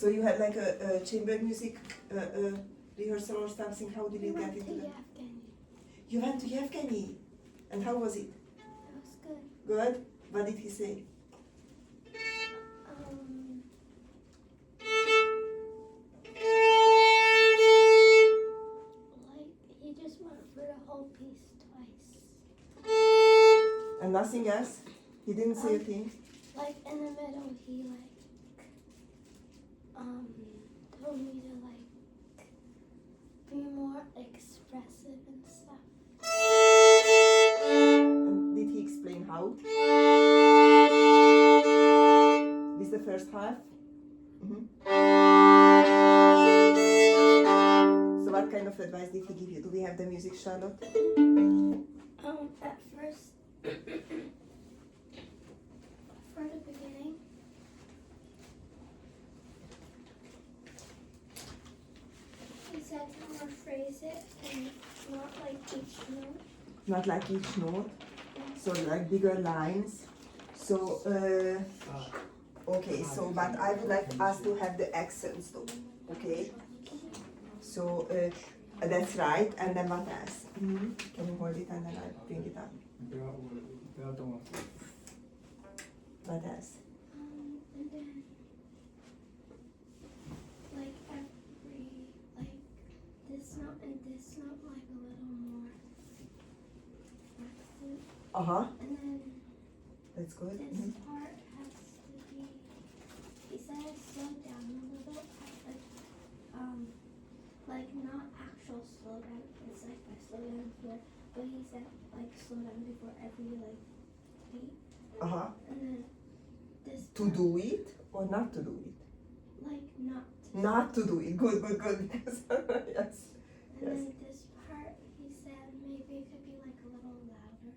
So you had like a chamber music rehearsal or something? How did We you get went to into that? Yevgeny. You went to Yevgeny. And how was it? It was good. Good? What did he say? Like he just went for the whole piece twice. And nothing else? He didn't say a thing? Like in the middle, he told me to be more expressive and stuff. And did he explain how? This is the first half? So what kind of advice did he give you? Do we have the music, Charlotte? At first, for the beginning, he said to more phrase it and not like each note. Not like each note, so like bigger lines. So, okay, so but I would like us to have the accents though, okay? So that's right, and then what else? Can you hold it and then I bring it up? What else? And then this note and this note a little more accent. And then That's good. this part has to be, he said slow down a little, like not actual slow down, it's like I slow down here, but he said slow down before every beat. And then this To part, do it or not to do it? not. Not to do it. Good. Yes. And then this part, he said maybe it could be a little louder.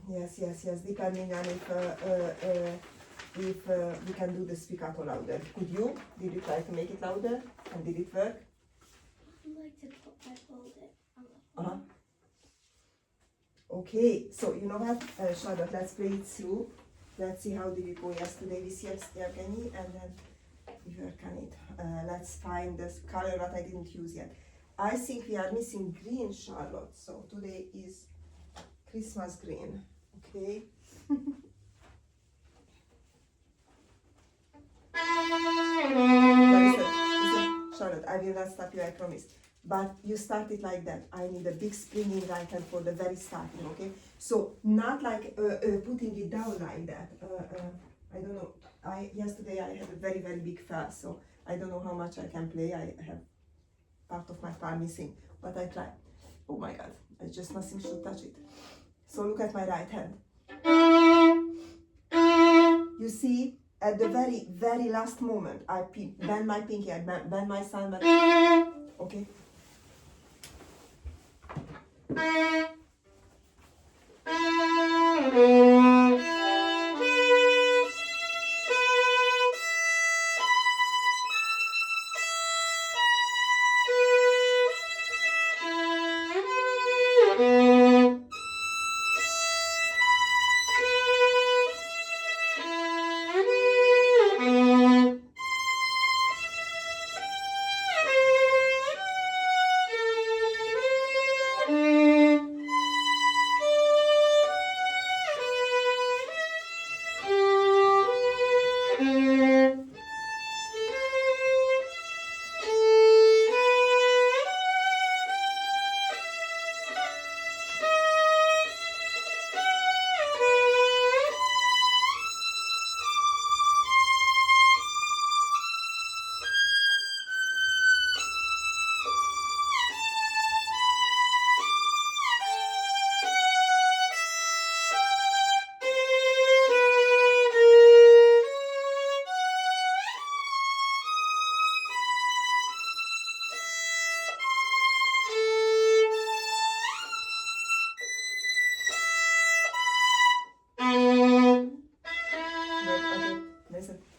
Yes. Depending on if we can do the spiccato louder. Could you? Did you try to make it louder? And did it work? I pulled it a little. Okay, so you know what, Charlotte, let's play it through. Let's see how did it go yesterday with Yevgeny, and then we work on it. Let's find this color that I didn't use yet. I think we are missing green, Charlotte, so today is Christmas green, okay? Listen, Charlotte, I will not stop you, I promise. But you start it like that. I need a big springing right hand for the very starting, okay? So not like putting it down like that. I don't know. Yesterday I had a very big fast, so I don't know how much I can play. I have part of my palm missing, but I try. Oh my God! I just nothing should touch it. So look at my right hand. You see, at the very last moment, I bend my pinky, I bend my thumb. Okay.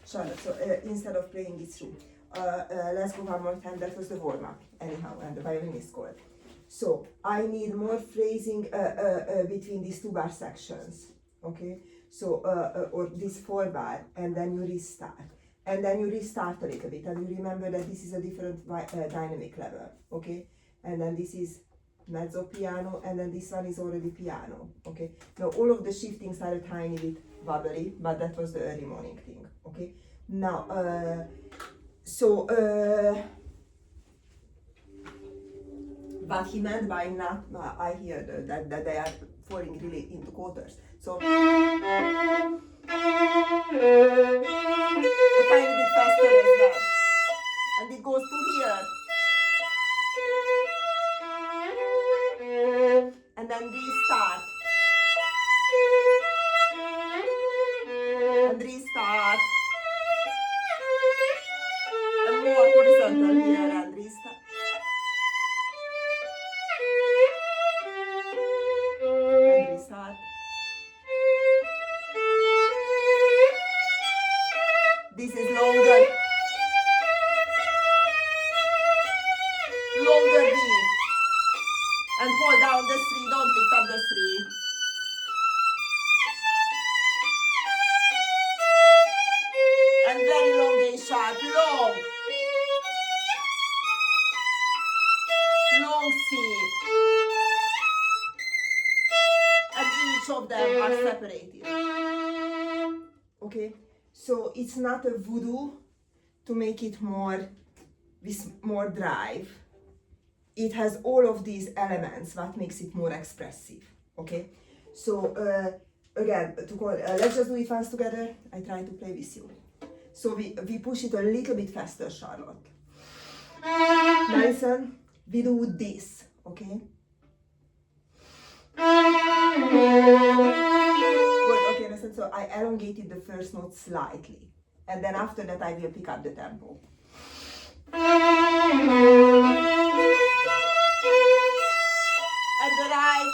Charlotte, so instead of playing it through, let's go one more time. That was the warm-up, anyhow, and the violinist scored. So I need more phrasing between these two bar sections, okay? So, or this 4 bar, and then you restart. and then you restart a little bit, and you remember that this is a different dynamic level, okay? And then this is mezzo piano, and then this one is already piano, okay? Now all of the shiftings are a tiny bit wobbly, but that was the early morning thing, okay? Now, what he meant by not, I hear that they are falling really into quarters. So, a tiny bit faster as well. And it goes to here. And then restart. And restart. And more horizontal here and restart. And restart. This is longer. Longer B. And hold down the 3, don't lift up the 3. And very long A sharp, long. Long C. And each of them are separated. Okay, so it's not a voodoo to make it more with more drive. It has all of these elements what makes it more expressive. Okay, so again, let's just do it once together. I try to play with you. So we push it a little bit faster, Charlotte. Listen, we do this, okay? Good, okay, listen, so I elongated the first note slightly. And then after that I will pick up the tempo. And the right.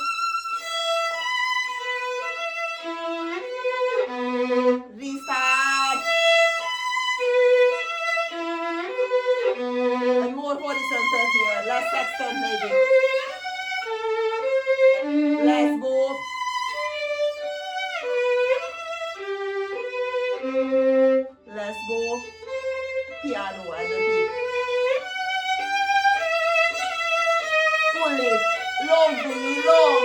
Restart. And more horizontal here, less sextant maybe. Let's go. Let's go. Piano and the beat. Pull it. Long, really long.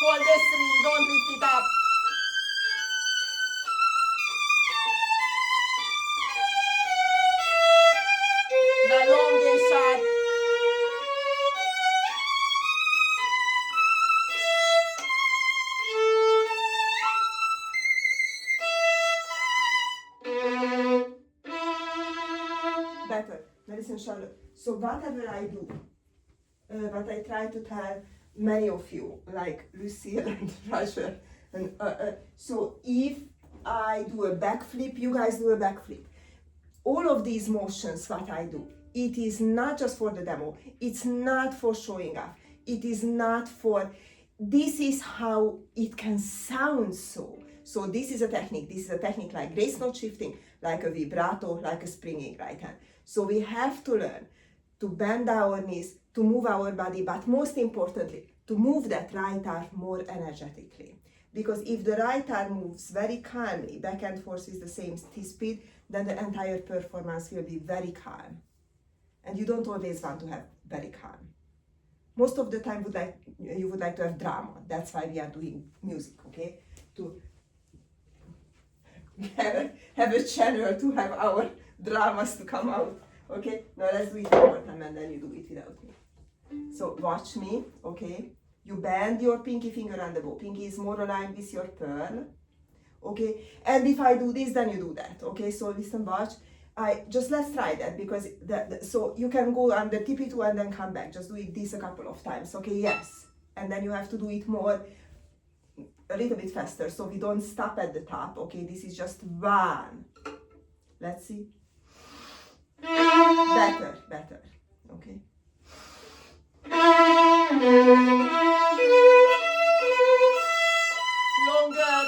Hold the 3, don't lift it up. The long A sharp. Better. Now listen, Charlotte. So whatever I do, what I try to tell many of you, like Lucille and Roger, and so if I do a backflip, you guys do a backflip. All of these motions, what I do, it is not just for the demo. It's not for showing off. It is not for. This is how it can sound so. So this is a technique. This is a technique like grace note shifting, like a vibrato, like a springing right hand. So we have to learn to bend our knees, to move our body, but most importantly, to move that right arm more energetically. Because if the right arm moves very calmly, back and forth with the same speed, then the entire performance will be very calm. And you don't always want to have very calm. Most of the time you would like to have drama. That's why we are doing music, okay? To have a channel to have our dramas to come out. Okay, now let's do it one more time and then you do it without me. So watch me, okay? You bend your pinky finger on the bow. Pinky is more aligned with your pearl. Okay, and if I do this, then you do that. Okay, so listen, watch. Let's try that because so you can go on the tippy two and then come back. Just do it this a couple of times. Okay, yes. And then you have to do it a little bit faster so we don't stop at the top. Okay, this is just one. Let's see. Better. Okay. Longer.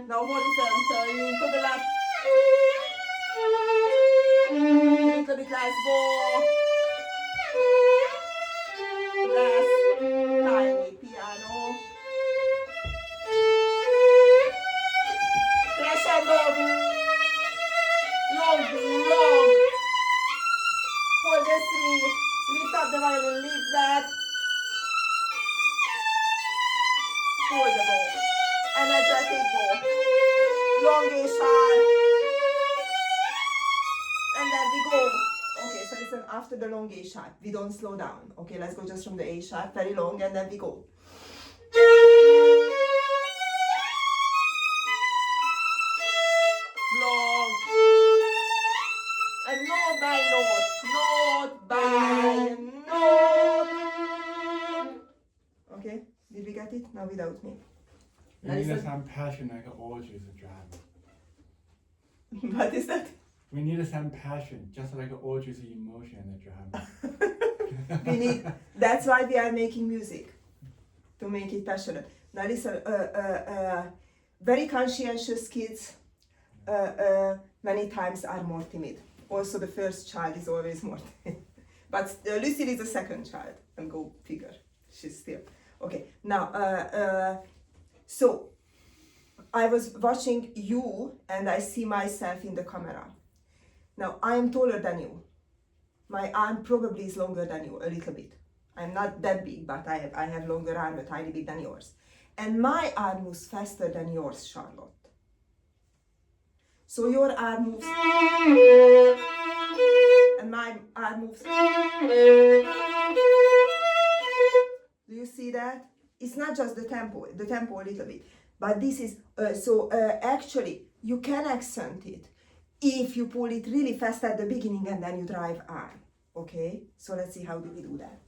Now horizontal to the left. A little bit less, go. that. Hold the bow. Energetic bow. Long A sharp. And then we go. Okay, so listen, after the long A sharp, we don't slow down. Okay, let's go just from the A sharp, very long, and then we go. Long. And note by note. Note by note. Okay, did we get it? Now without me. We need to sound passion like an orgy is a drama. What is that? We need to sound passion, just like an orgy is emotion in a drama. We need, that's why we are making music, to make it passionate. Now listen, very conscientious kids many times are more timid. Also the first child is always more timid. But Lucille is the second child, and go figure, she's still. Okay, now, so I was watching you and I see myself in the camera. Now I am taller than you. My arm probably is longer than you, a little bit. I'm not that big, but I have longer arm, a tiny bit than yours. And my arm moves faster than yours, Charlotte. So your arm moves, and my arm moves. Do you see that? It's not just the tempo a little bit, but this is, actually, you can accent it if you pull it really fast at the beginning and then you drive arm, okay? So let's see, how do we do that?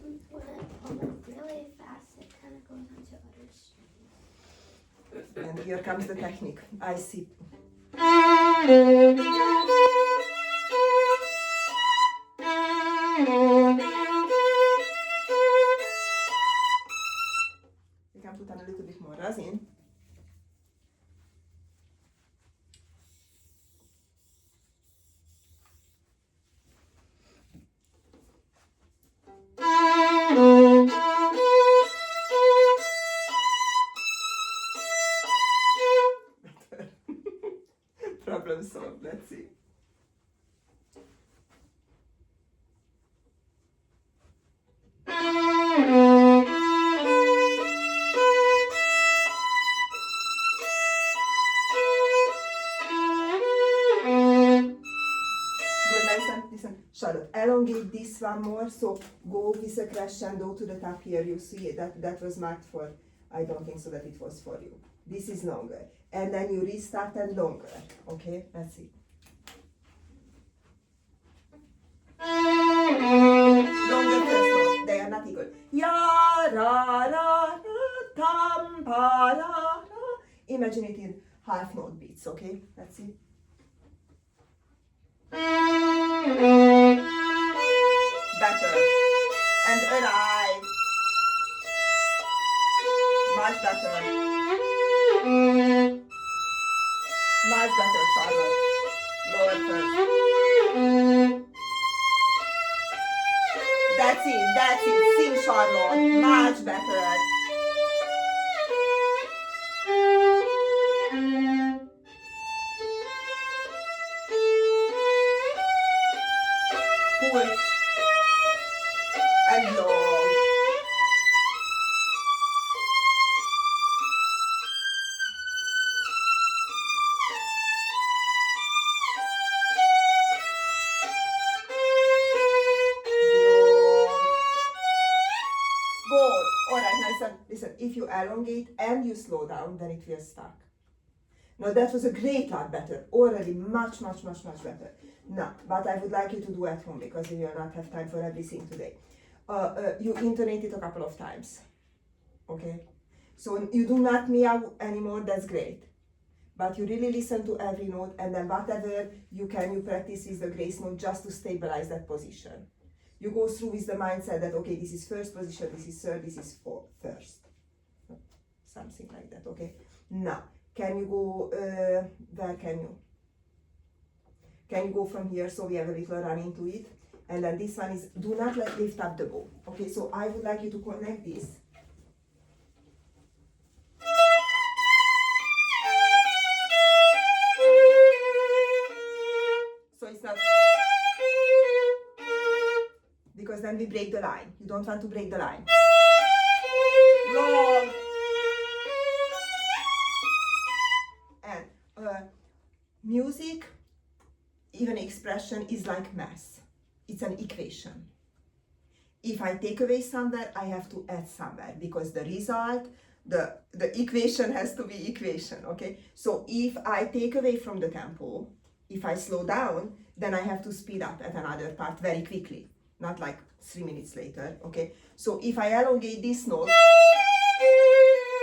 When I pull it really fast, it kind of goes onto other strings. And here comes the technique. I see. You can put on a little bit more resin. Problem solved, let's see. Listen, Charlotte, elongate this one more, so go with a crescendo to the top here. You see that was marked for, I don't think so that it was for you. This is longer. And then you restart and longer. Okay, let's see. Longer first note, they are not equal. Ya, ra, ra, ra, tam, pa, ra, ra. Imagine it in half note beats, okay? Let's see. Better. And arrive. Much better. Much better, Charlotte. Lower first. That's it. Sing, Charlotte. Much better. Pull. And long. Listen, if you elongate and you slow down, then it will stuck. Now that was a great lot better, already much better. Now, but I would like you to do at home because we will not have time for everything today. You intonate it a couple of times, okay? So you do not meow anymore, that's great. But you really listen to every note, and then whatever you can, you practice with the grace note just to stabilize that position. You go through with the mindset that, okay, this is first position, this is third, this is first. Something like that, okay? Now, can you go, where can you? Can you go from here, so we have a little run into it? And then this one is, do not lift up the bow. Okay, so I would like you to connect this. So it's not, because then we break the line. You don't want to break the line. Long. And music, even expression, is like math. It's an equation. If I take away somewhere, I have to add somewhere, because the result, the equation has to be equation, okay? So if I take away from the tempo, if I slow down, then I have to speed up at another part very quickly, not like 3 minutes later, okay? So if I elongate this note,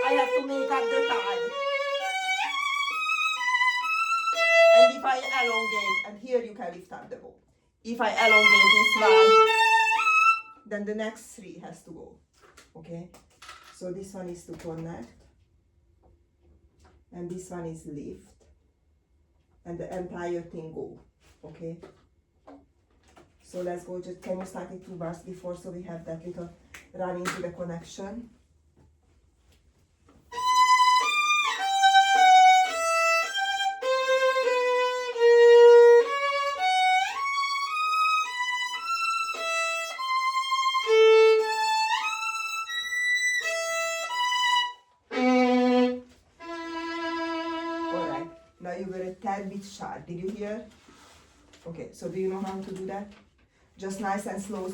I have to make up the time. And if I elongate, and here you can lift up the bow. If I elongate this one, then the next 3 has to go, okay? So this one is to connect, and this one is lift, and the entire thing go, okay? So let's go, just can you start it 2 bars before, so we have that little run into the connection. Now you were a tad bit sharp. Did you hear? Okay, so do you know how to do that? Just nice and slow,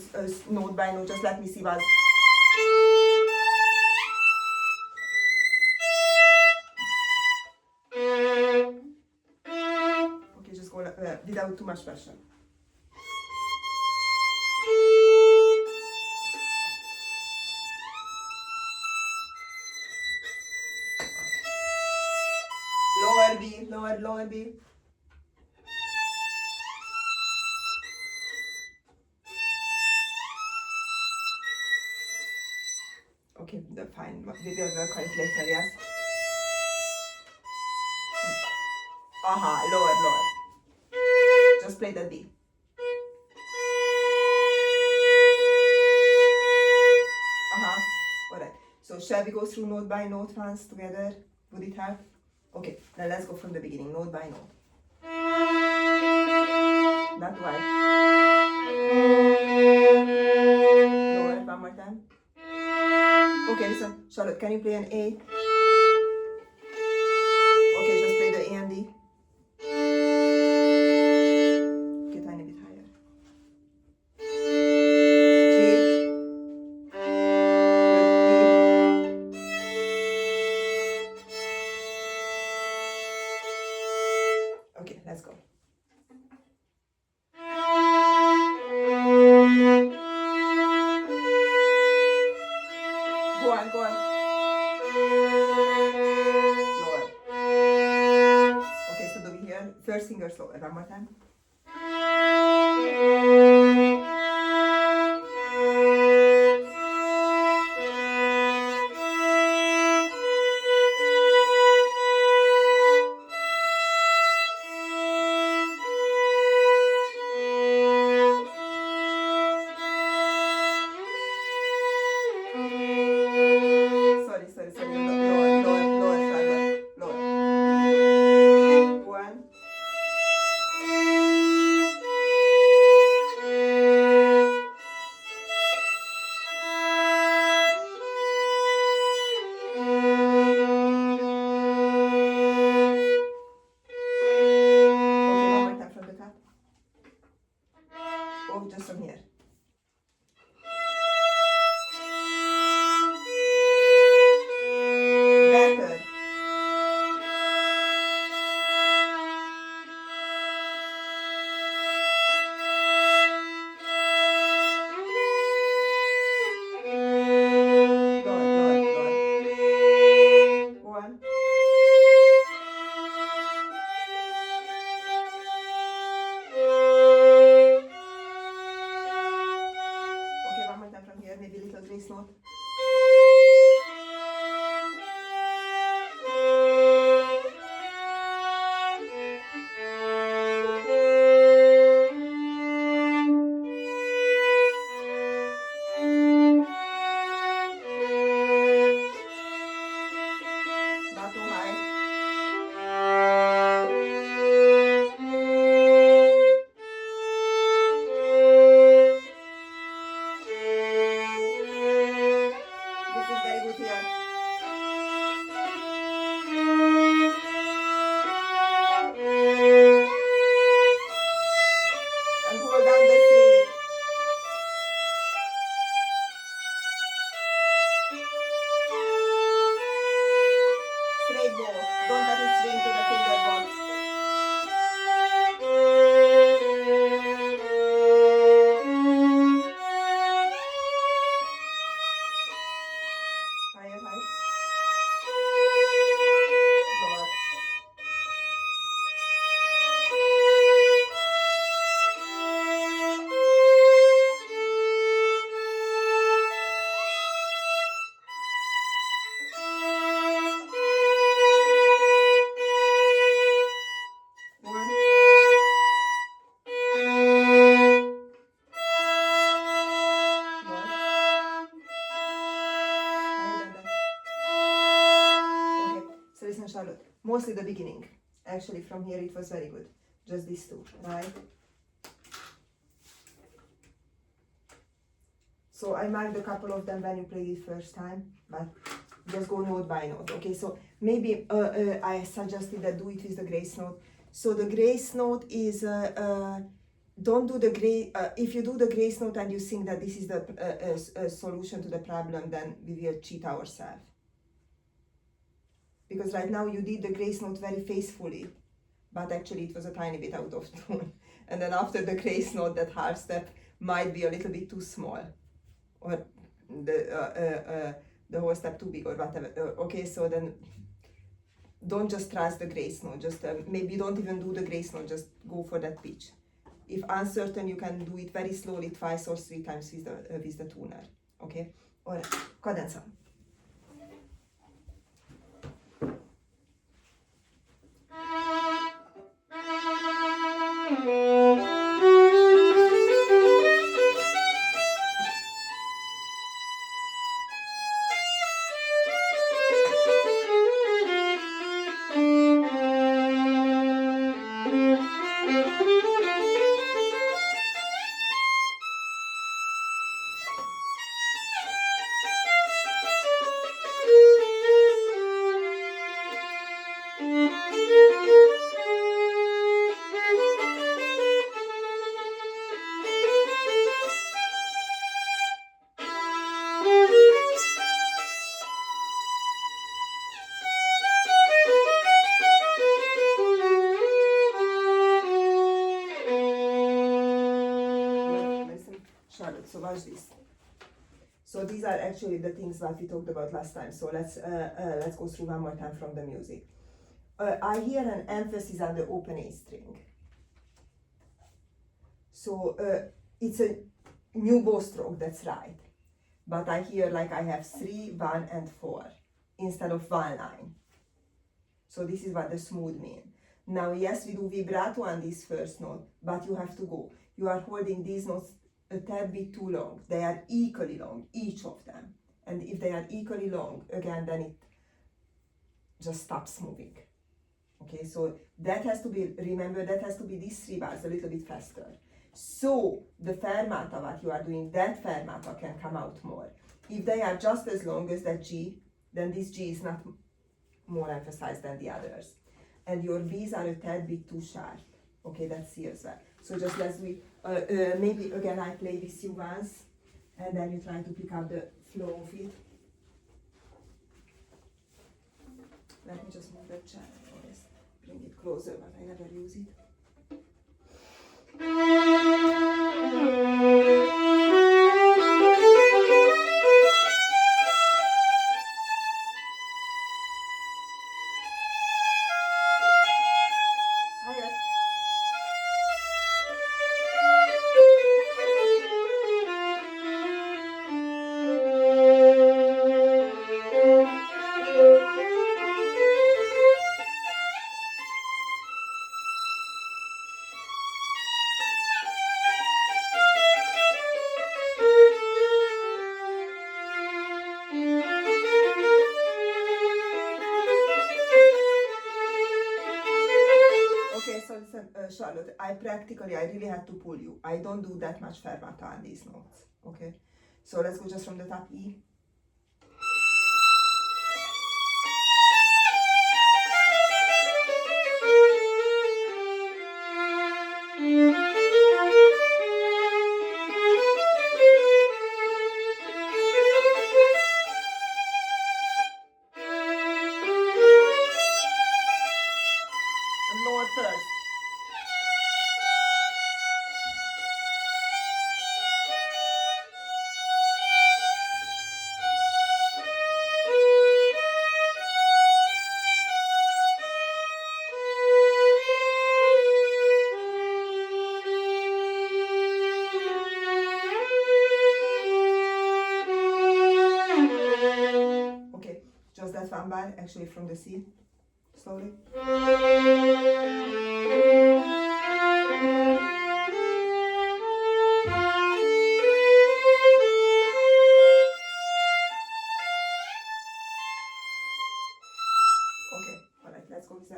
note by note. Just let me see what. Okay, just go without too much pressure. Lower B, lower B. Okay, fine. We will work on it later, yes? Lower. Just play the D. Alright. So shall we go through note by note once together? Would it help? Okay, now let's go from the beginning, note by note. That way. Lower, one more time. Okay, listen, Charlotte, can you play an A? Okay, just play the A and D. Okay, tiny bit higher. G. Okay, let's go. Go on. Lower. Okay, so do we hear? First finger slower, one more time. Sorry. Lower, Charlotte. Lower. One. mostly the beginning. Actually, from here it was very good. Just these two, right? So I marked a couple of them when you played it first time, but just go note by note. Okay, so maybe I suggested that do it with the grace note. So the grace note is don't do the grace. If you do the grace note and you think that this is the solution to the problem, then we will cheat ourselves. Because right now you did the grace note very faithfully, but actually it was a tiny bit out of tune. And then after the grace note, that half step might be a little bit too small, or the whole step too big, or whatever. Okay, so then don't just trust the grace note. Just maybe don't even do the grace note. Just go for that pitch. If uncertain, you can do it very slowly, 2 or 3 times with the tuner. Okay, or cadenza. Charlotte, so watch this. So these are actually the things that we talked about last time. So let's go through one more time from the music. I hear an emphasis on the open A string. So it's a new bow stroke, that's right. But I hear like I have 3, 1, and 4 instead of 1 line. So this is what the smooth mean. Now yes, we do vibrato on this first note, but you have to go. You are holding these notes a tad bit too long. They are equally long, each of them. And if they are equally long, again, then it just stops moving. Okay, so that has to be, remember, that has to be these 3 bars a little bit faster. So the fermata, what you are doing, that fermata can come out more. If they are just as long as that G, then this G is not more emphasized than the others. And your B's are a tad bit too sharp. Okay, that's C as well. So just let's do it. Maybe again I play with you once, and then you try to pick up the flow of it. Let me just move the chair, or just bring it closer, but I never use it. Charlotte, I really had to pull you. I don't do that much fermata on these notes, okay? So let's go just from the top, E. Lower first. Okay, just that one bar, actually from the C, slowly. Okay, alright, let's go with that.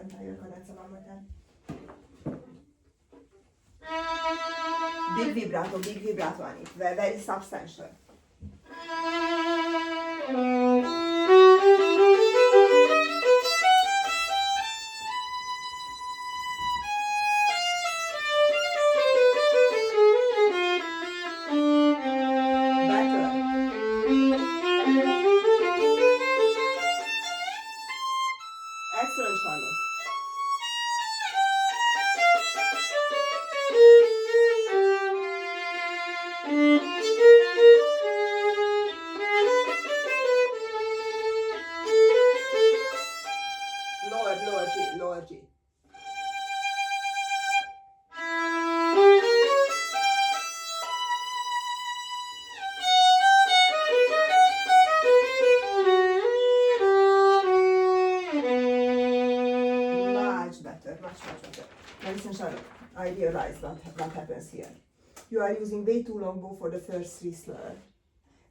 big vibrato on it, very substantial. Excellent, Charlotte. Lower G. Much better. Now listen, Charlotte, I realize what happens here. You are using way too long bow for the first 3 slur.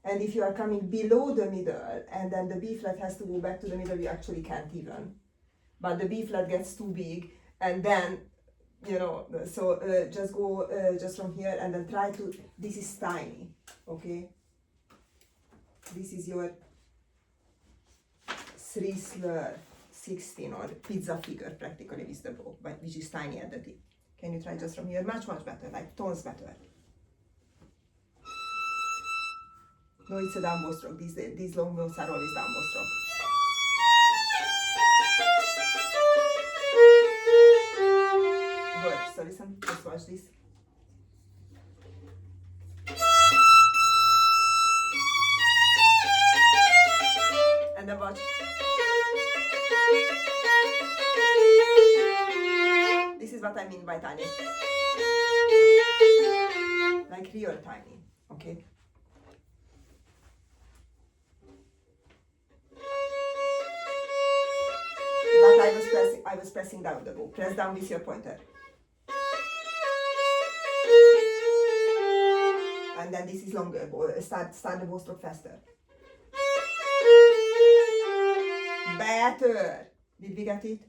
And if you are coming below the middle and then the B flat has to go back to the middle, you actually can't even. But the B flat gets too big and then, so just go just from here and then try to, this is tiny, okay? This is your 3 slur 16 or pizza figure practically with the bow, but which is tiny at the tip. Can you try just from here? Much better, like tones better. No, it's a down bow stroke. These long notes are always down bow stroke. Good. So listen, just watch this. And then watch. This is what I mean by tiny. Like real tiny, okay? But I was pressing down the bow. Press down with your pointer. And then this is longer. Start the bow stroke faster. Better. Did we get it?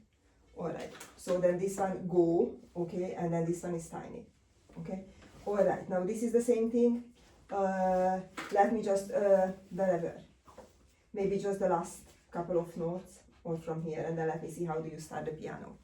Alright. So then this one go, okay, and then this one is tiny. Okay? Alright, now this is the same thing. Let me just wherever. Maybe just the last couple of notes or from here, and then let me see how do you start the piano.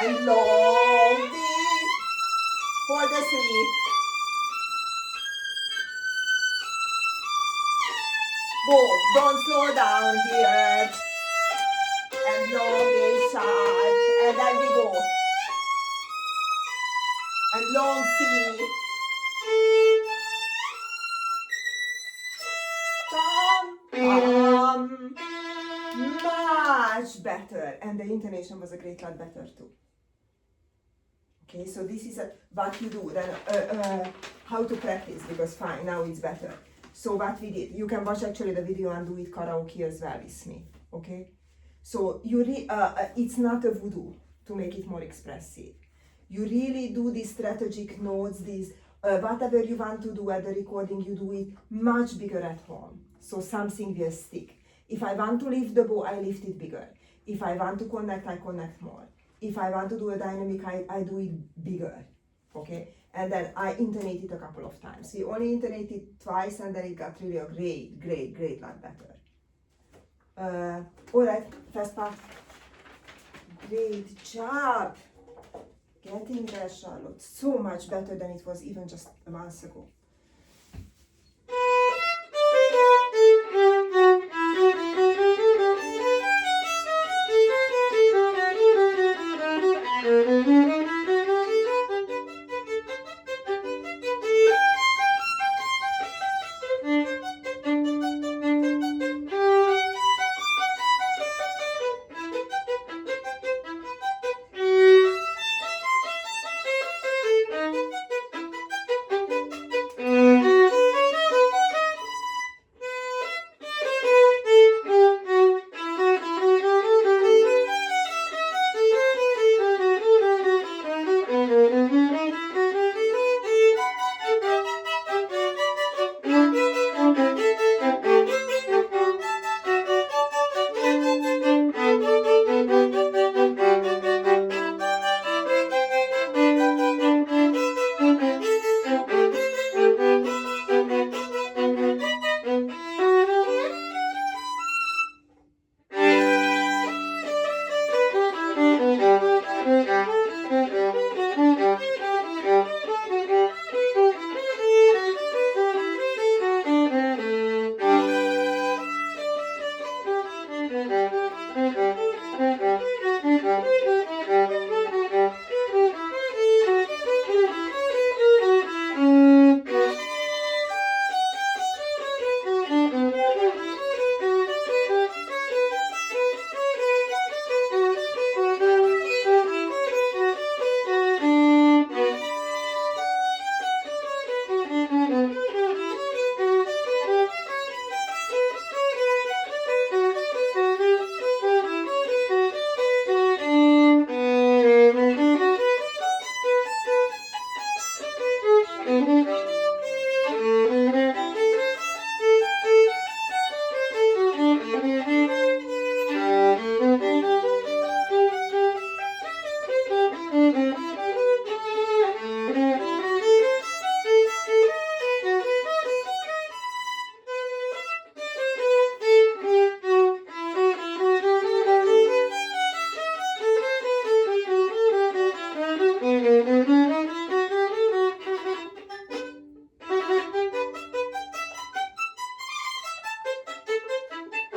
And long B for the 3. Go, don't slow down here. And long A sharp, and then we go. And long C. Much better, and the intonation was a great lot better too. Okay, so this is what you do, then how to practice, because fine, now it's better. So what we did, you can watch actually the video and do it karaoke as well with me, okay? So it's not a voodoo to make it more expressive. You really do these strategic notes, these whatever you want to do at the recording, you do it much bigger at home. So something will stick. If I want to lift the bow, I lift it bigger. If I want to connect, I connect more. If I want to do a dynamic, I do it bigger, okay? And then I intonate it a couple of times. We only intonate it twice and then it got really a great lot better. Alright, fast part. Great job. Getting there, Charlotte. So much better than it was even just a month ago.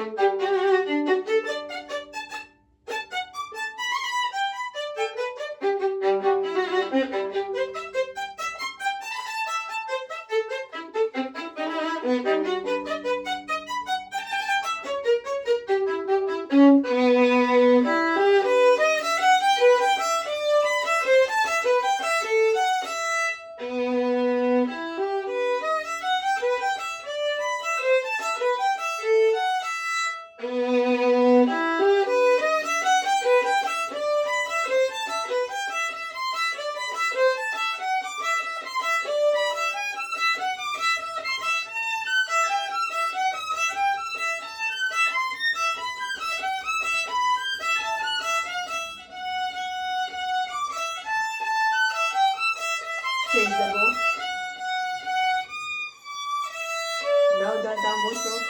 Change the bow. Now that down bow stroke.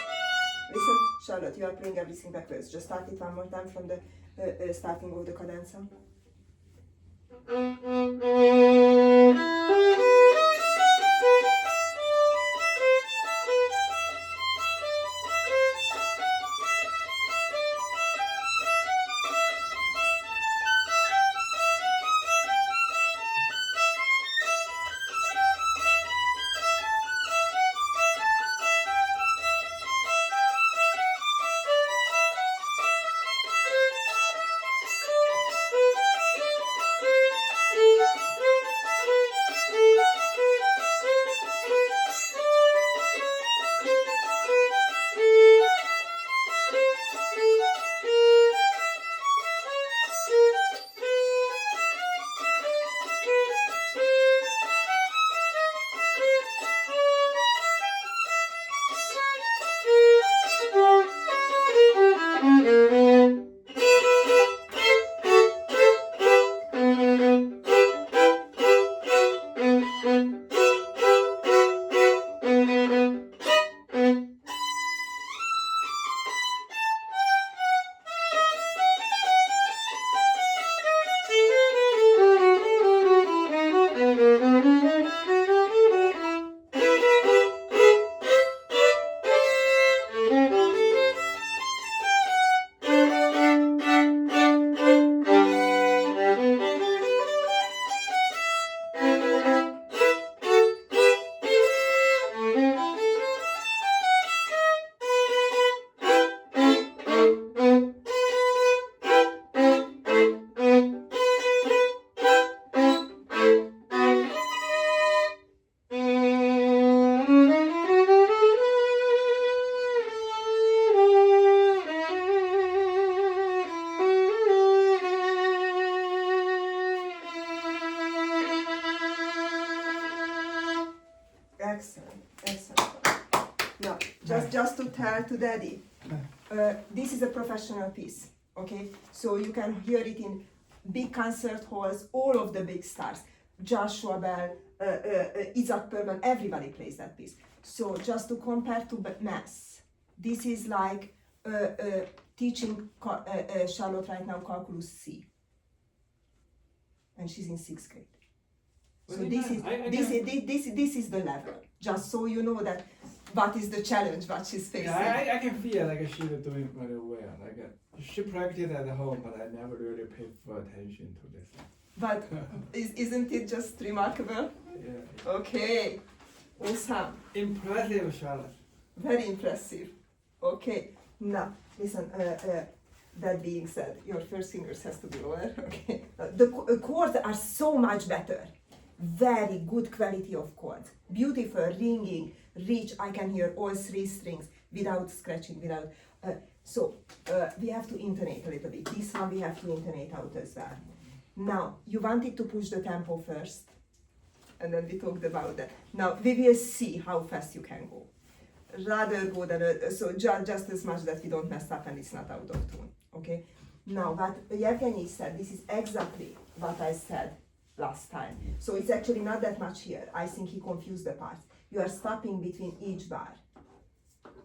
Listen, Charlotte, you are playing everything backwards. Just start it one more time from the starting of the cadenza. Excellent, excellent. Now, just to tell to Daddy, this is a professional piece, okay? So you can hear it in big concert halls, all of the big stars. Joshua Bell, Isaac Perlman, everybody plays that piece. So just to compare to Mass, this is like teaching Charlotte right now calculus C, and she's in 6th grade. So this is the level. Just so you know that what is the challenge what she's facing. Yeah, I can feel like she's doing very well. Like she practiced at home, but I never really paid full attention to this. But isn't it just remarkable? Yeah. Okay, awesome. Impressive, Charlotte. Very impressive. Okay, now listen. That being said, your first fingers has to be lower. Okay, the chords are so much better. Very good quality of chords. Beautiful, ringing, rich. I can hear all 3 strings without scratching, without. So we have to intonate a little bit. This one we have to intonate out as well. Now you wanted to push the tempo first, and then we talked about that. Now we will see how fast you can go. Rather go than so just as much that we don't mess up and it's not out of tune. Okay. Now what Yevgeny said, this is exactly what I said last time. So it's actually not that much here. I think he confused the parts. You are stopping between each bar.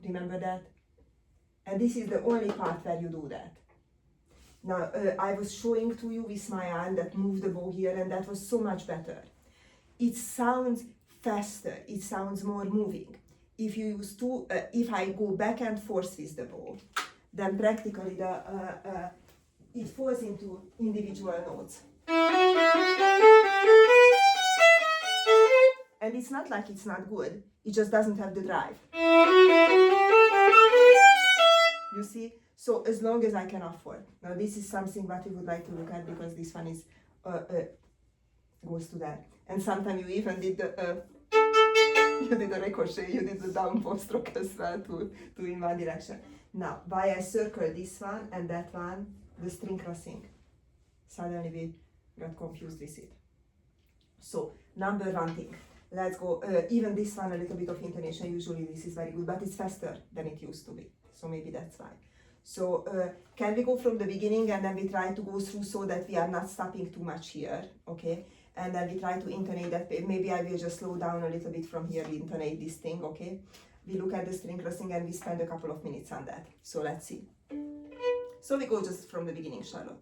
Remember that? And this is the only part where you do that. Now, I was showing to you with my arm that moved the bow here, and that was so much better. It sounds faster, it sounds more moving. If you use if I go back and forth with the bow, then practically it falls into individual notes. And it's not like it's not good, it just doesn't have the drive. You see? So as long as I can afford. Now this is something that we would like to look at because this one is goes to that. And sometimes you even did the you did the ricochet, you did the down bow stroke as well to in one direction. Now, why I circle this one and that one, the string crossing. Suddenly we got confused with it. So, number one thing. Let's go, even this one a little bit of intonation, usually this is very good, but it's faster than it used to be. So maybe that's why. So can we go from the beginning and then we try to go through so that we are not stopping too much here, okay? And then we try to intonate that, maybe I will just slow down a little bit from here, intonate this thing, okay? We look at the string crossing and we spend a couple of minutes on that. So let's see. So we go just from the beginning, Charlotte.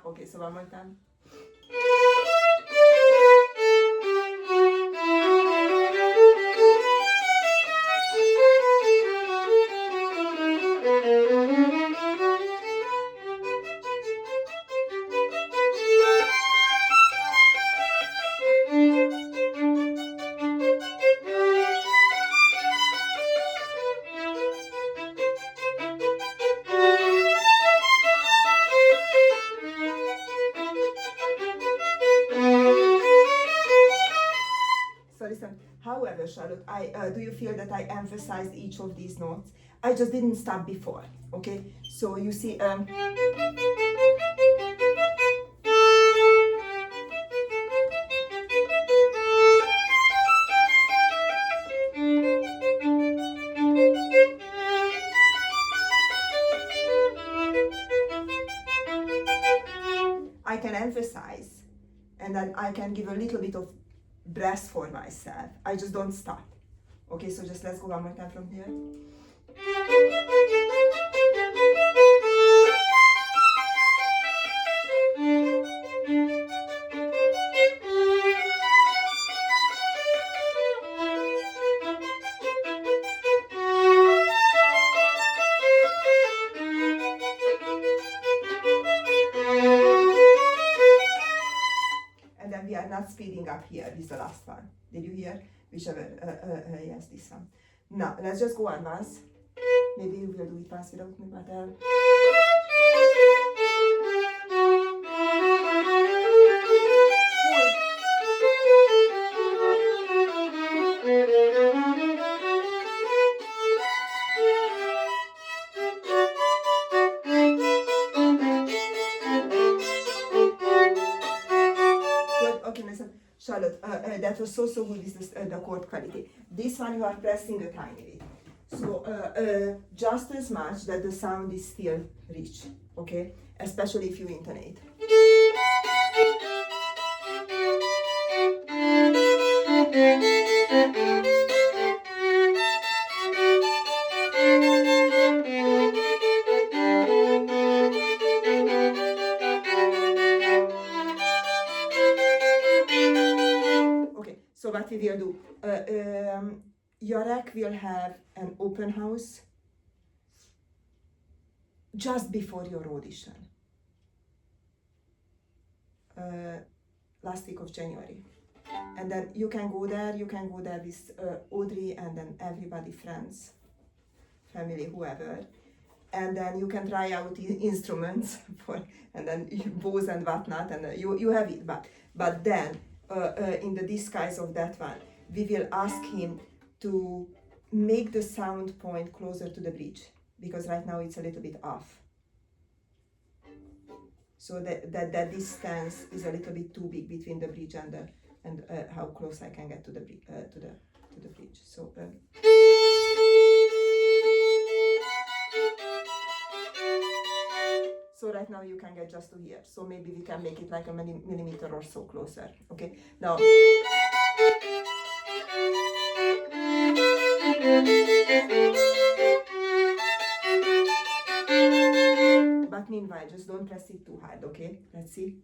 Okay, so one more time. However, Charlotte, do you feel that I emphasized each of these notes? I just didn't stop before, okay? So you see, I can emphasize, and then I can give a little bit of breath for myself. I just don't stop. Okay, so just let's go one more time from here. We are not speeding up here. This is the last one. Did you hear? Whichever, yes, this one. Now, let's just go on once. Maybe you will do it once without me, but Charlotte, that was so good with the chord quality. This one you are pressing a tiny bit. So just as much that the sound is still rich, okay? Especially if you intonate. So what we will do, Jarek will have an open house just before your audition, last week of January. And then you can go there with Audrey and then everybody, friends, family, whoever. And then you can try out instruments and then bows and whatnot, and you have it. But then, in the disguise of that one, we will ask him to make the sound point closer to the bridge, because right now it's a little bit off. So that distance is a little bit too big between the bridge and how close I can get to the bridge. So. So right now you can get just to here. So maybe we can make it like a millimeter or so closer. Okay. Now. meanwhile, just don't press it too hard, okay? Let's see.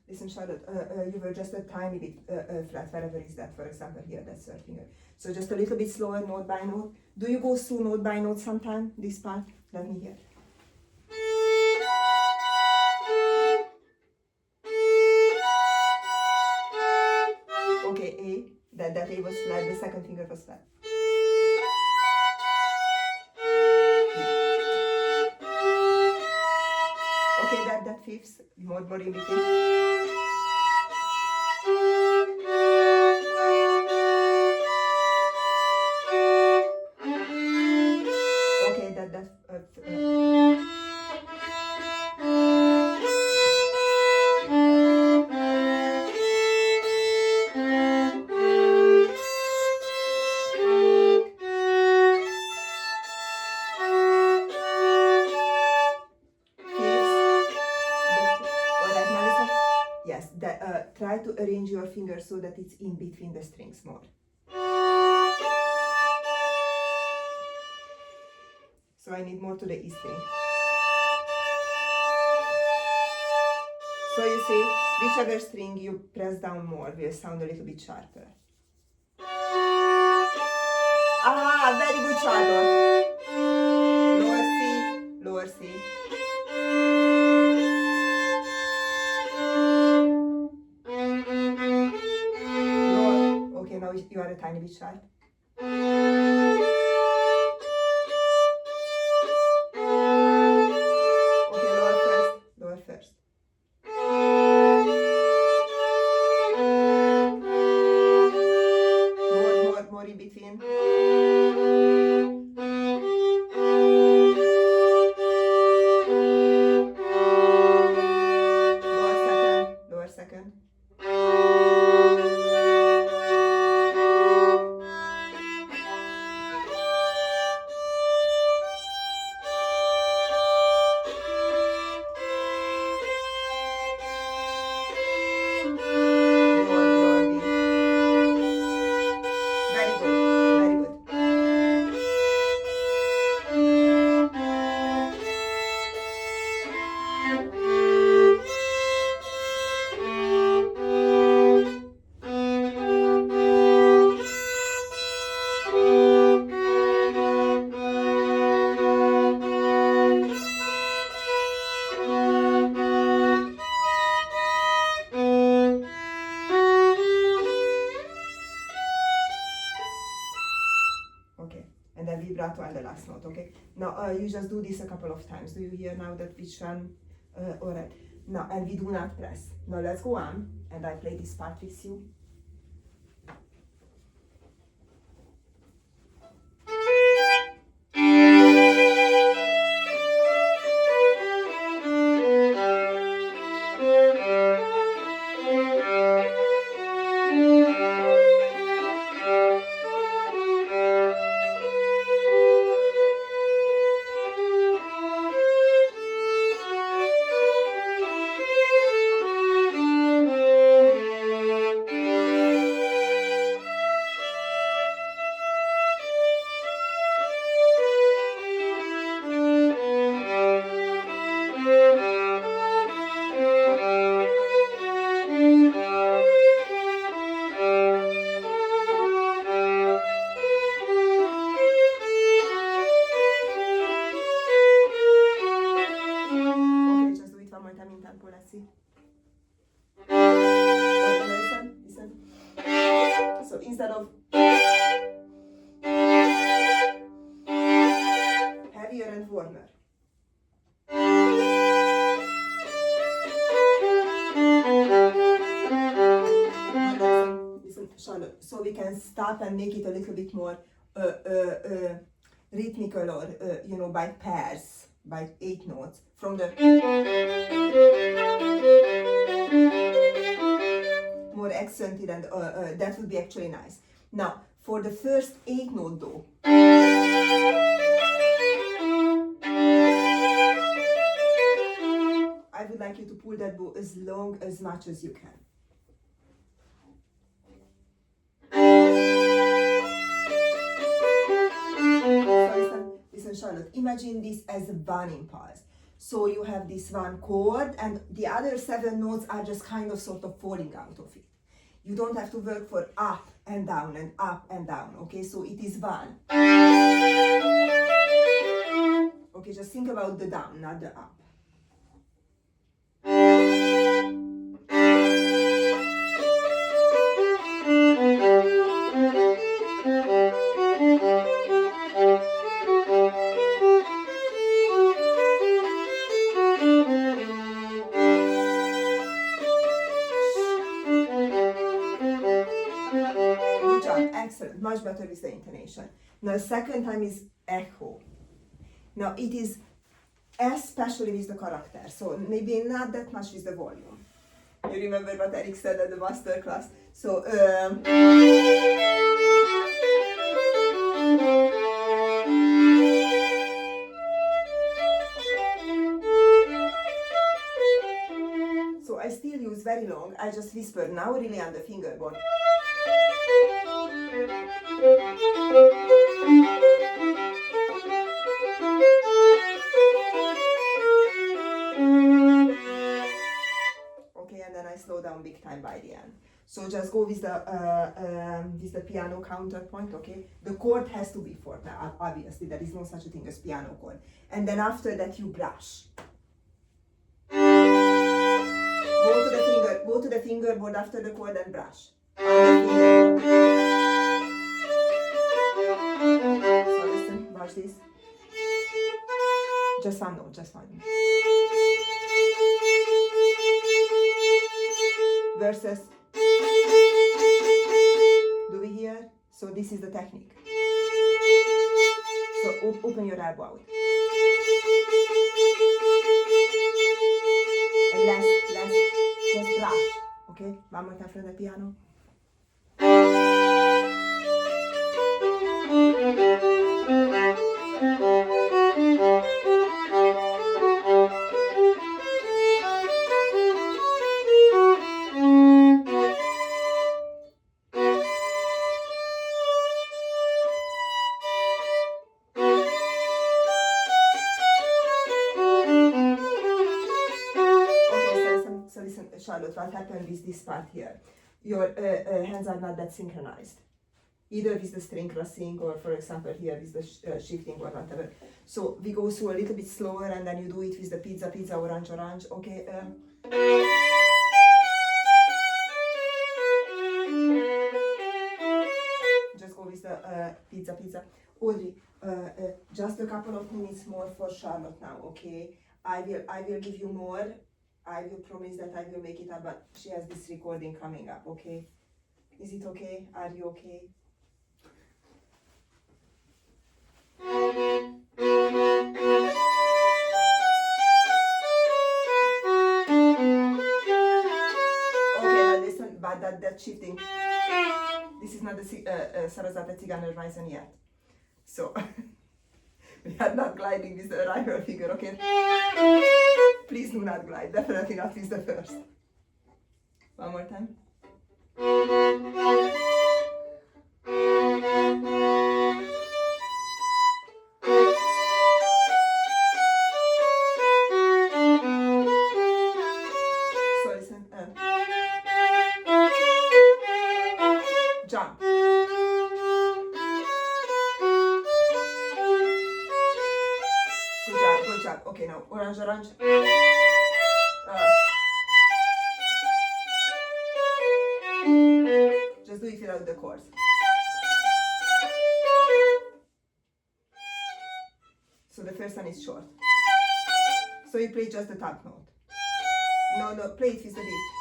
Listen, Charlotte, you were just a tiny bit flat, wherever is that, for example, here, that's third finger. So just a little bit slower, note by note. Do you go through note by note sometime, this part? Let me hear. Okay, A, that A was flat, the second finger was flat. Okay, that fifth, more in between. Okay, that yes, try to arrange your fingers so that it's in between the strings more. So I need more to the E string. So you see, whichever string you press down more will sound a little bit sharper. Ah, very good, Charlotte. Lower C. Lower. Okay, now you are a tiny bit sharp. Okay, lower first. More in between. Lower second. Lower B. Very good. Okay, and then vibrato and the last note, okay? Now you just do this a couple of times. Do you hear now that which one? Alright, now, and we do not press. Now let's go on, and I play this part with you. So instead of heavier and warmer. Listen, Charlotte, so we can stop and make it a little bit more rhythmical, or you know, by pairs, by 8 notes from the more accented, and that would be actually nice. Now for the first 8 note though, like you to pull that bow as long as much as you can. So listen, Charlotte, imagine this as one impulse. So you have this one chord and the other 7 notes are just kind of sort of falling out of it. You don't have to work for up and down and up and down, okay? So it is one. Okay, just think about the down, not the up. Good job, excellent, much better with the intonation. Now, second time is echo. Now, it is especially with the character, so maybe not that much with the volume. You remember what Eric said at the master class? So, so I still use very long, I just whisper now really on the fingerboard. Okay, and then I slow down big time by the end. So just go with the piano counterpoint, okay? The chord has to be fourth, obviously, there is no such a thing as piano chord. And then after that you brush. Go to the fingerboard after the chord and brush. So listen, watch this. Just one note, just one. Verses. Do we hear? So this is the technique. So open your elbow out. And less, just brush. Okay? One more time from the piano. Charlotte, what happened with this part here? Your hands are not that synchronized, either with the string crossing or, for example, here with the shifting or whatever. So we go through a little bit slower, and then you do it with the pizza, pizza, orange, orange. Okay. Just go with the pizza, pizza. Audrey, just a couple of minutes more for Charlotte now. Okay. I will give you more. I will promise that I will make it up, but she has this recording coming up, okay? Is it okay? Are you okay? Okay, now listen, but that shifting, this is not the Sarasate Țiganul Rising yet. So, we are not gliding with the arrival figure, okay? Please do not glide, definitely not with the first. One more time. So listen, jump. Good job. Okay, now orange, orange. Just do it without the chords. So the first one is short. So you play just the top note. No, play it with the beat.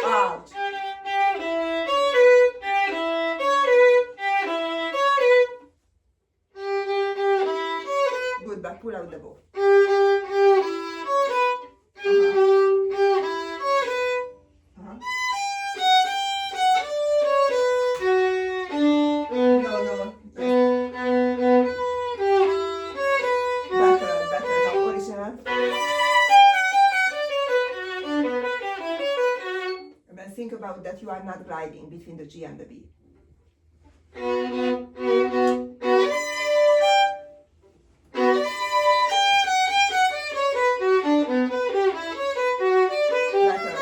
Ouch. Good, but pull out the bow. think about that you are not gliding between the G and the B. Better.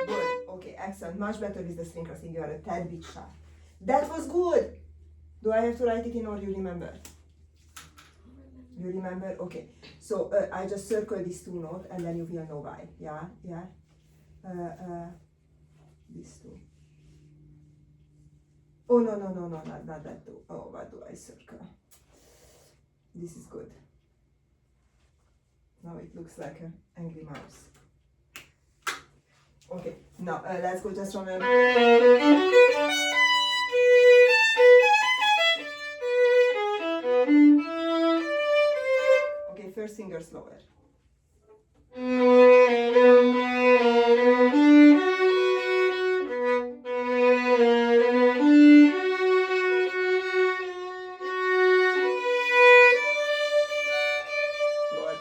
Good. Okay, excellent. Much better with the string crossing. You are a tad bit sharp. That was good. Do I have to write it in or you remember? You remember? Okay. So I just circle these two notes and then you will know why. Yeah, yeah. These two. Oh no, not that two. Oh, what do I circle? This is good. Now it looks like an angry mouse. Okay, now let's go just from a... Okay, first finger slower. Lord.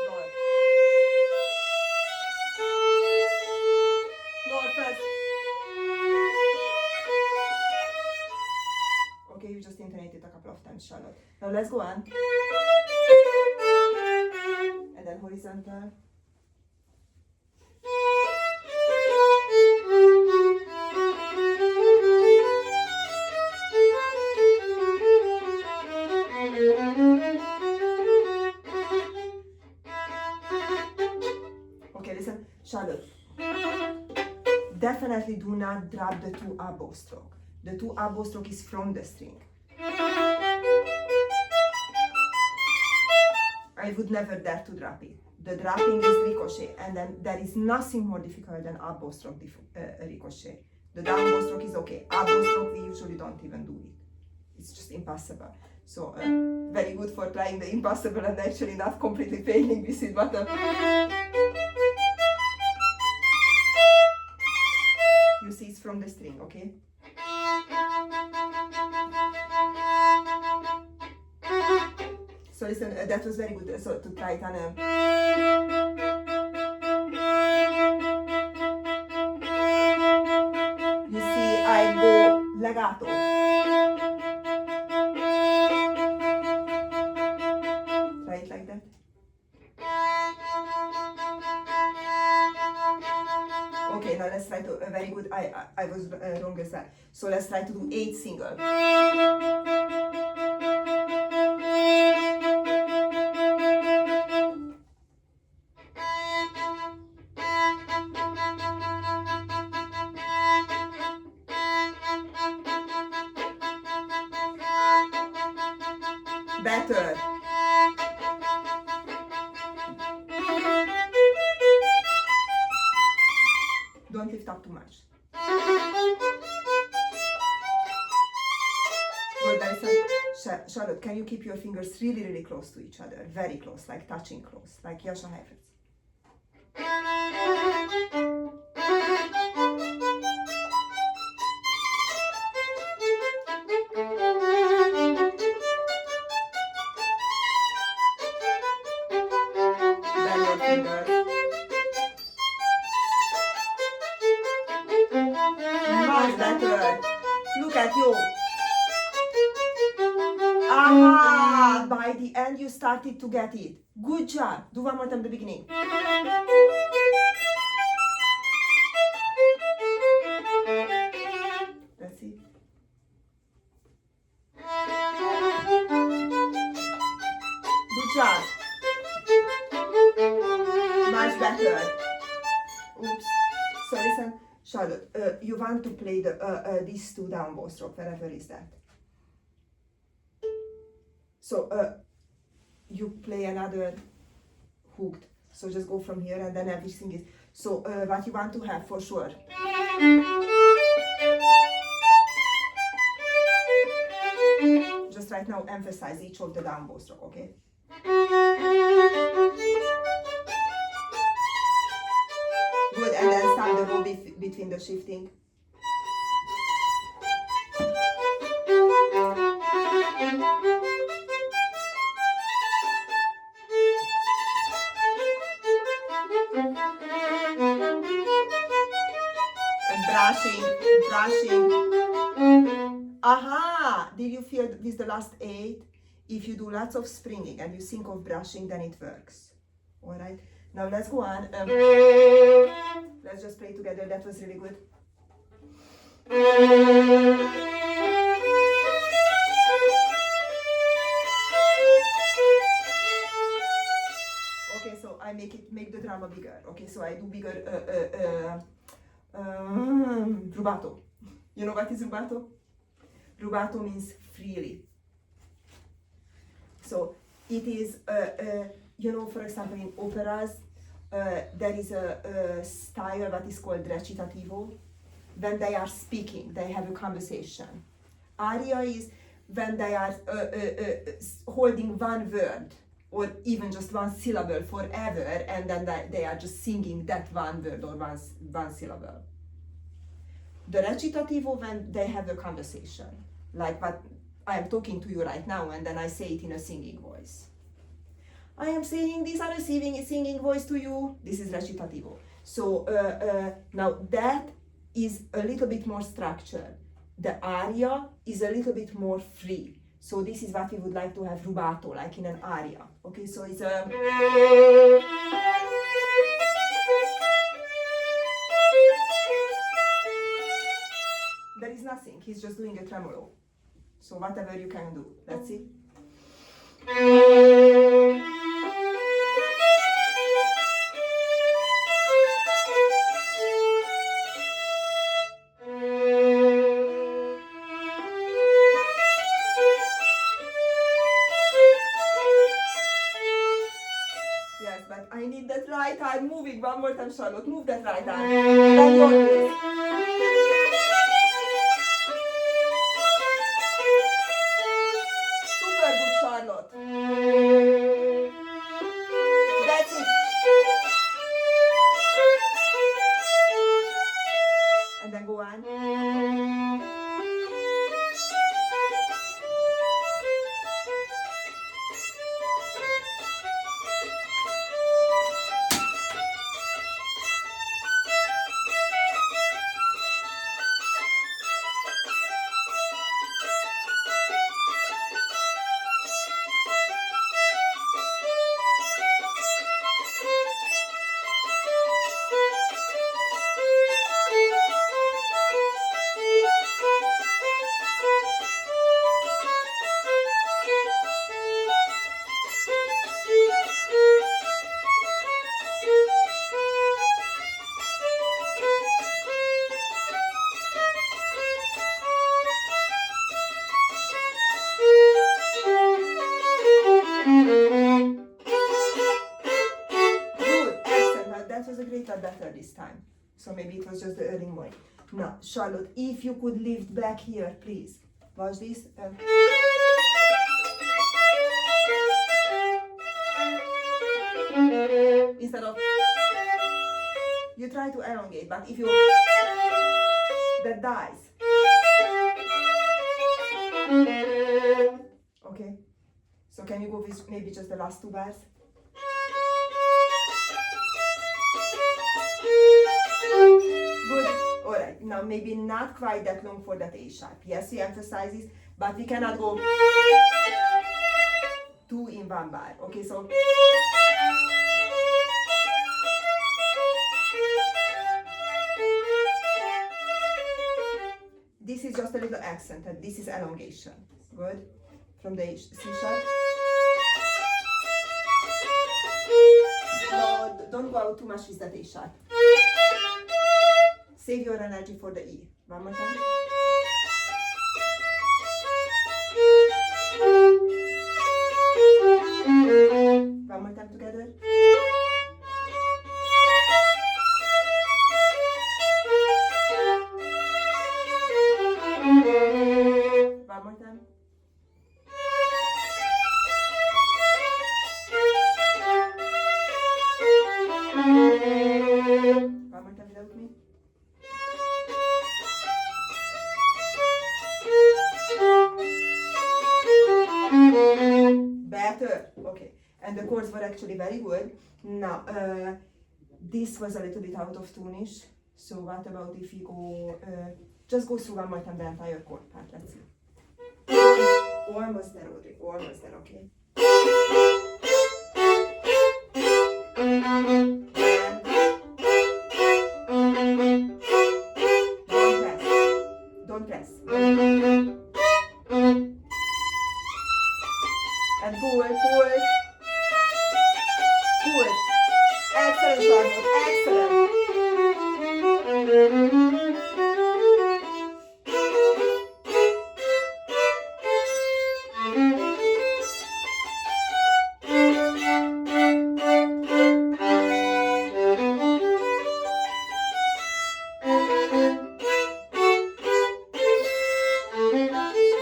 Lord. Lord. Lord, press. Okay, you just intonated a couple of times, Charlotte. Now let's go on. And then horizontal. Okay, listen, Charlotte. Definitely do not drop the two oboe stroke. The two oboe stroke is from the string. I would never dare to drop it. The dropping is ricochet, and then there is nothing more difficult than oboe stroke ricochet. The down bow stroke is okay. Oboe stroke we usually don't even do it. It's just impossible. So very good for trying the impossible and actually not completely failing with it, but you see it's from the string, okay? So listen, that was very good. So to try it on you see, I go legato. Try it like that. Okay, now let's try to, very good, I was wrong as well. So let's try to do 8 single. Better. Don't lift up too much. Charlotte, can you keep your fingers really, really close to each other? Very close, like touching close. Like Jasha Heifetz. Bend your fingers. Much better. Look at you. Ah, by the end you started to get it. Good job. Do one more time at the beginning. Let's see. Good job. Much better. Oops. So listen, Charlotte, you want to play the these two down bow stroke, wherever is that. So you play another hooked. So just go from here and then everything is. So what you want to have for sure. Just right now emphasize each of the down bow stroke, okay? Good, and then stop the row between the shifting. And brushing. Aha! Did you feel with the last 8? If you do lots of springing and you think of brushing, then it works. Alright, now let's go on. Let's just play together. That was really good. Okay, so I make the drama bigger. Okay, so I do bigger rubato. You know what is rubato? Rubato means freely. So it is, you know, for example, in operas, there is a style that is called recitativo. When they are speaking, they have a conversation. Aria is when they are holding one word or even just one syllable forever, and then they are just singing that one word or one syllable. The recitativo, when they have a conversation, like what I am talking to you right now, and then I say it in a singing voice. I am saying this on a singing voice to you. This is recitativo. So now that is a little bit more structured. The aria is a little bit more free. So this is what we would like to have rubato, like in an aria. Okay, so it's a... There is nothing, he's just doing a tremolo. So whatever you can do, let's see. Yes, but I need that right arm moving. One more time, Charlotte, move that right arm. Bend your knees. Charlotte. That's it. And then go on. Better this time. So maybe it was just the early morning. Now, Charlotte, if you could lift back here, please. Watch this. instead of, you try to elongate, but if you, that dies. Okay, so can you go with maybe just the last two bars? Good. Alright, now maybe not quite that long for that A sharp. Yes, he emphasizes, but we cannot go two in one bar. Okay, so this is just a little accent, and this is elongation. Good. From the C sharp. No, don't go out too much with that A sharp. Save your energy for the E. One more time. One more time together. One more time. One more time without me. Better. Okay. And the chords were actually very good. Now, this was a little bit out of tune-ish. So what about if we go, just go through one more time the entire chord part. Let's see. Almost there, Audrey. Almost there, okay? Don't press. And pull. Excellent, Charlotte. Excellent.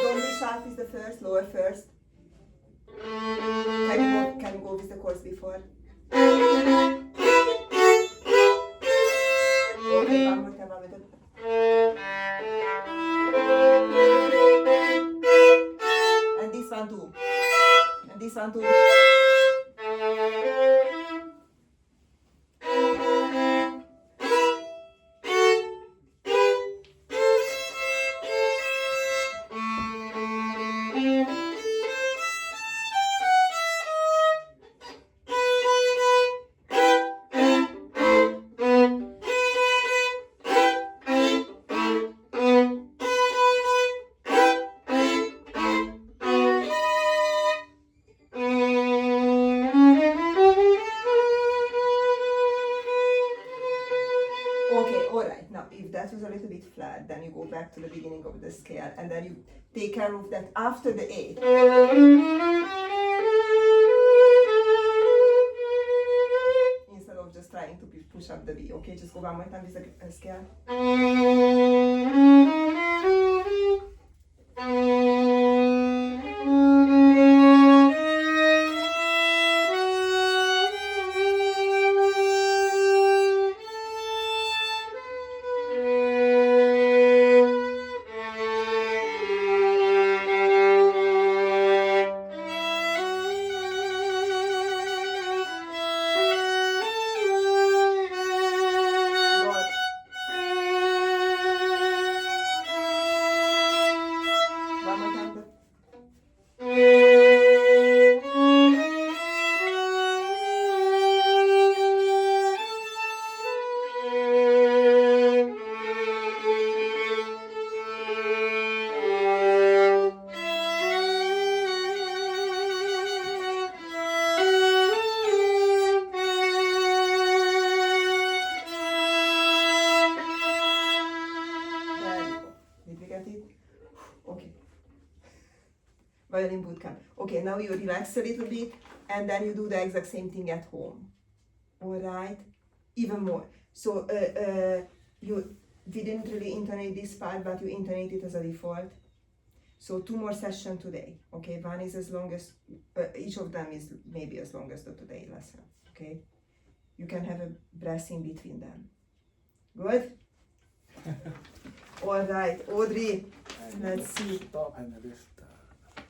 Don't be sharp with the first, lower first. Can you go with the chords before? Okay, one more time. And this one too. And this one too. Okay, alright. Now, if that was a little bit flat, then you go back to the beginning of the scale and then you take care of that after the A. Instead of just trying to push up the B. Okay, just go one more time with the scale. Violin bootcamp. Okay, now you relax a little bit and then you do the exact same thing at home. Alright? Even more. So we didn't really intonate this part, but you intonate it as a default. So 2 more sessions today. Okay, one is as long as, each of them is maybe as long as the today lesson. Okay? you can have a breath in between them. Good? All right, Audrey, let's see. Stop and this.